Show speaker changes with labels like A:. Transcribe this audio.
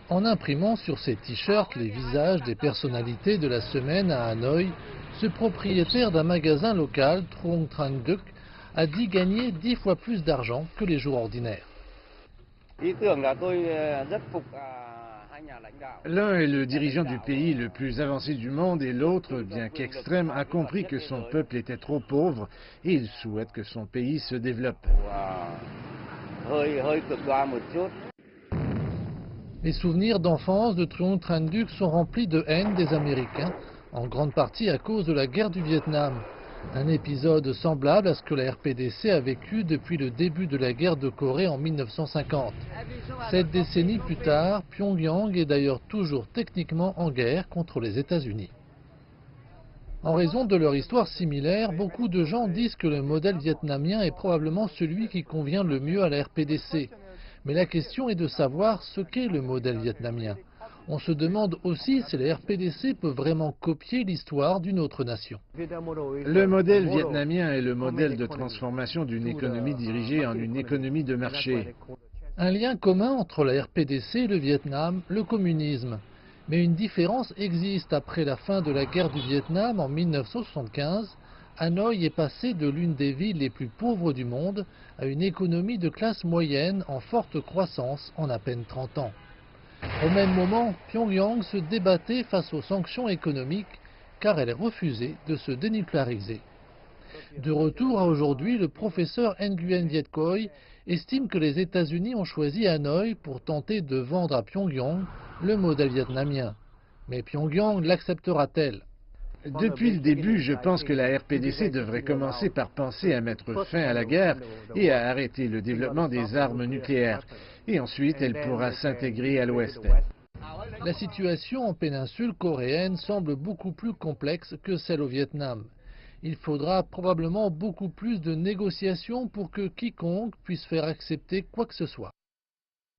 A: En imprimant sur ses t-shirts les visages des personnalités de la semaine à Hanoï, ce propriétaire d'un magasin local, Truong Tran Duc, a dit gagner 10 fois plus d'argent que les jours ordinaires.
B: L'un est le dirigeant du pays le plus avancé du monde et l'autre, bien qu'extrême, a compris que son peuple était trop pauvre et il souhaite que son pays se développe.
A: Les souvenirs d'enfance de Truong Tran Duc sont remplis de haine des Américains, en grande partie à cause de la guerre du Vietnam. Un épisode semblable à ce que la RPDC a vécu depuis le début de la guerre de Corée en 1950. 7 décennies plus tard, Pyongyang est d'ailleurs toujours techniquement en guerre contre les États-Unis. En raison de leur histoire similaire, beaucoup de gens disent que le modèle vietnamien est probablement celui qui convient le mieux à la RPDC. Mais la question est de savoir ce qu'est le modèle vietnamien. On se demande aussi si la RPDC peut vraiment copier l'histoire d'une autre nation.
B: Le modèle vietnamien est le modèle de transformation d'une économie dirigée en une économie de marché.
A: Un lien commun entre la RPDC et le Vietnam, le communisme. Mais une différence existe après la fin de la guerre du Vietnam en 1975. Hanoï est passé de l'une des villes les plus pauvres du monde à une économie de classe moyenne en forte croissance en à peine 30 ans. Au même moment, Pyongyang se débattait face aux sanctions économiques car elle refusait de se dénucléariser. De retour à aujourd'hui, le professeur Nguyen Viet Coy estime que les États-Unis ont choisi Hanoï pour tenter de vendre à Pyongyang le modèle vietnamien. Mais Pyongyang l'acceptera-t-elle?
B: Depuis le début, je pense que la RPDC devrait commencer par penser à mettre fin à la guerre et à arrêter le développement des armes nucléaires. Et ensuite, elle pourra s'intégrer à l'Ouest.
A: La situation en péninsule coréenne semble beaucoup plus complexe que celle au Vietnam. Il faudra probablement beaucoup plus de négociations pour que quiconque puisse faire accepter quoi que ce soit.